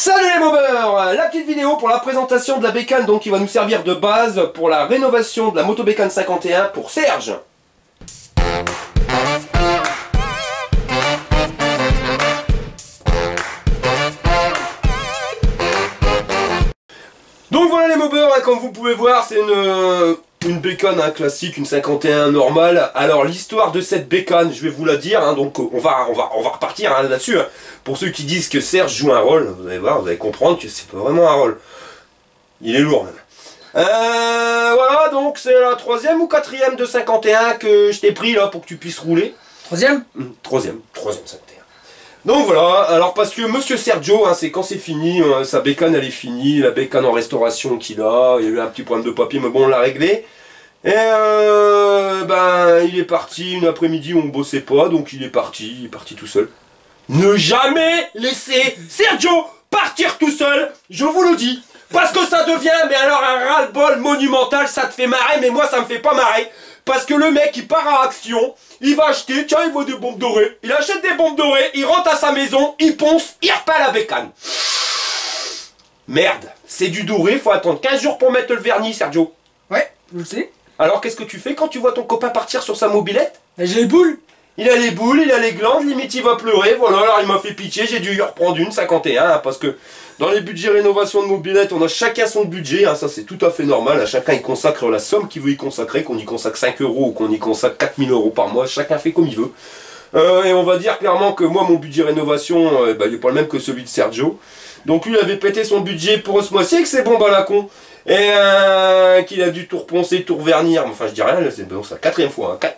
Salut les mobeurs! La petite vidéo pour la présentation de la bécane donc qui va nous servir de base pour la rénovation de la moto bécane 51 pour Serge. Donc voilà les mobeurs, hein, comme vous pouvez voir c'est une bécane classique, une 51 normale. Alors l'histoire de cette bécane, je vais vous la dire, hein, donc on va repartir là-dessus. Hein. Pour ceux qui disent que Serge joue un rôle, vous allez voir, vous allez comprendre que c'est pas vraiment un rôle. Il est lourd même. Voilà, donc c'est la 3e ou 4e de 51 que je t'ai pris là pour que tu puisses rouler. 3e 3e 51. Donc voilà, alors parce que Monsieur Sergio, hein, c'est quand c'est fini, sa bécane elle est finie, la bécane en restauration qu'il a, il y a eu un petit problème de papier mais bon on l'a réglé. Et ben il est parti une après-midi où on bossait pas, donc il est parti tout seul. Ne jamais laisser Sergio partir tout seul, je vous le dis. Parce que ça devient, mais alors un ras-le-bol monumental, ça te fait marrer, mais moi ça me fait pas marrer. Parce que le mec il part à Action, il va acheter, tiens il voit des bombes dorées, il achète des bombes dorées, il rentre à sa maison, il ponce, il repart la bécane. Merde, c'est du doré, faut attendre 15 jours pour mettre le vernis Sergio. Ouais, je le sais. Alors qu'est-ce que tu fais quand tu vois ton copain partir sur sa mobilette? J'ai les boules. Il a les boules, il a les glandes, limite il va pleurer, voilà, alors il m'a fait pitié, j'ai dû y reprendre une 51, hein, parce que dans les budgets rénovation de mobilette, on a chacun son budget, hein, ça c'est tout à fait normal, hein, chacun il consacre la somme qu'il veut y consacrer, qu'on y consacre 5 € ou qu'on y consacre 4000 € par mois, chacun fait comme il veut. Et on va dire clairement que moi mon budget rénovation, il n'est pas le même que celui de Sergio. Donc lui il avait pété son budget pour ce mois-ci avec ses bombes à la con. Et qu'il a dû tout reponcer, tout revernir, enfin je dis rien, c'est bon, la 4e fois, hein,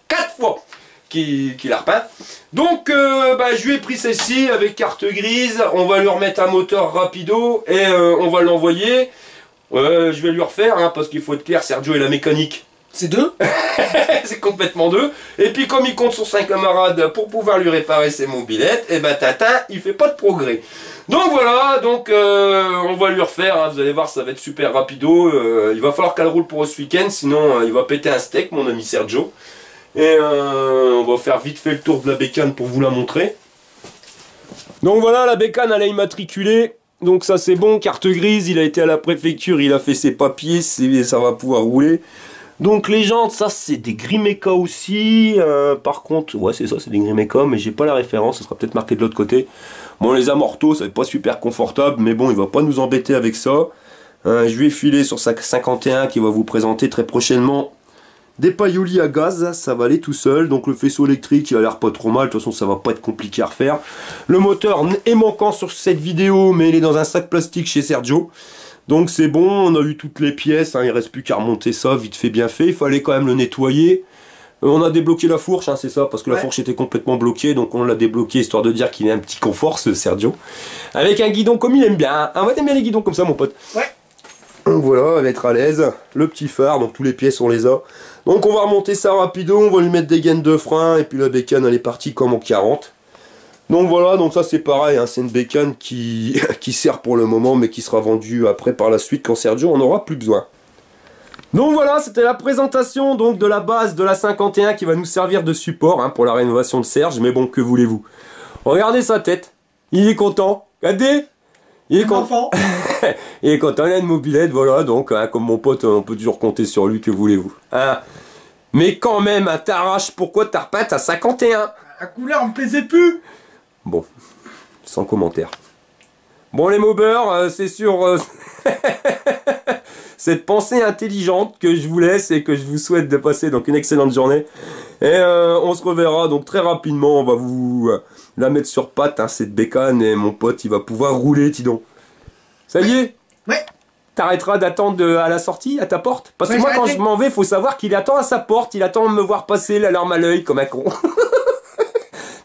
4 fois qu'il a repeint. Donc je lui ai pris celle-ci avec carte grise, on va lui remettre un moteur rapido et on va l'envoyer. Je vais lui refaire, hein, parce qu'il faut être clair, Sergio et la mécanique. C'est 2. C'est complètement 2. Et puis comme il compte sur 5 camarades pour pouvoir lui réparer ses mobilettes, et ben Tintin, il fait pas de progrès. Donc voilà, donc on va lui refaire, hein, vous allez voir ça va être super rapido. Il va falloir qu'elle roule pour ce week-end, sinon il va péter un steak mon ami Sergio. Et on va faire vite fait le tour de la bécane pour vous la montrer. Donc voilà, la bécane elle est immatriculée. Donc ça c'est bon, carte grise, il a été à la préfecture, il a fait ses papiers, ça va pouvoir rouler. Donc les jantes, ça c'est des Grimeca aussi. Par contre, ouais c'est ça, c'est des Grimeca, mais j'ai pas la référence, ça sera peut-être marqué de l'autre côté. Bon les amortos, ça va être pas super confortable, mais bon il va pas nous embêter avec ça. Je lui ai filé sur sa 51 qui va vous présenter très prochainement des paillolis à gaz, ça va aller tout seul. Donc le faisceau électrique il a l'air pas trop mal, de toute façon ça va pas être compliqué à refaire. Le moteur est manquant sur cette vidéo, mais il est dans un sac plastique chez Sergio. Donc c'est bon, on a eu toutes les pièces, hein, il reste plus qu'à remonter ça, vite fait bien fait. Il fallait quand même le nettoyer. On a débloqué la fourche, hein, c'est ça, parce que la fourche était complètement bloquée, donc on l'a débloqué histoire de dire qu'il a un petit confort ce Sergio. Avec un guidon comme il aime bien, hein. Ouais, t'aimes bien les guidons comme ça mon pote. Ouais. Donc voilà, elle va être à l'aise. Le petit phare, donc tous les pièces on les a. Donc on va remonter ça rapido, on va lui mettre des gaines de frein, et puis la bécane elle est partie comme en 40. Donc voilà, donc ça c'est pareil, hein, c'est une bécane qui sert pour le moment, mais qui sera vendue après par la suite quand Sergio en aura plus besoin. Donc voilà, c'était la présentation donc de la base de la 51 qui va nous servir de support, hein, pour la rénovation de Serge, mais bon, que voulez-vous. Regardez sa tête, il est content, regardez. Il est content. Il est content, il a une mobilette, voilà, donc hein, comme mon pote, on peut toujours compter sur lui, que voulez-vous. Hein. Mais quand même, hein, t'arraches, pourquoi t'as repeint à 51? La couleur me plaisait plus. Bon, sans commentaire. Bon les mobeurs, c'est sur cette pensée intelligente que je vous laisse et que je vous souhaite de passer donc une excellente journée. Et on se reverra donc très rapidement, on va vous la mettre sur pattes, hein, cette bécane, et mon pote il va pouvoir rouler, dis donc. Ça y est? Ouais. T'arrêteras d'attendre à la sortie, à ta porte? Parce que moi quand je m'en vais, faut savoir qu'il attend à sa porte, il attend de me voir passer la larme à l'œil comme un con.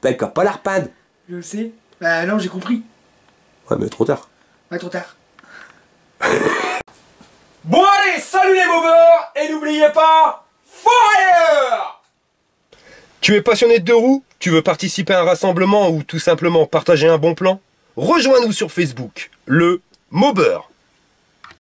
T'as qu'à pas la repeindre. Je le sais. Bah non, j'ai compris. Ouais mais trop tard. Ouais, trop tard. Bon allez, salut les mobeurs, et n'oubliez pas, fire! Tu es passionné de deux roues? Tu veux participer à un rassemblement ou tout simplement partager un bon plan? Rejoins-nous sur Facebook, le Mobeur.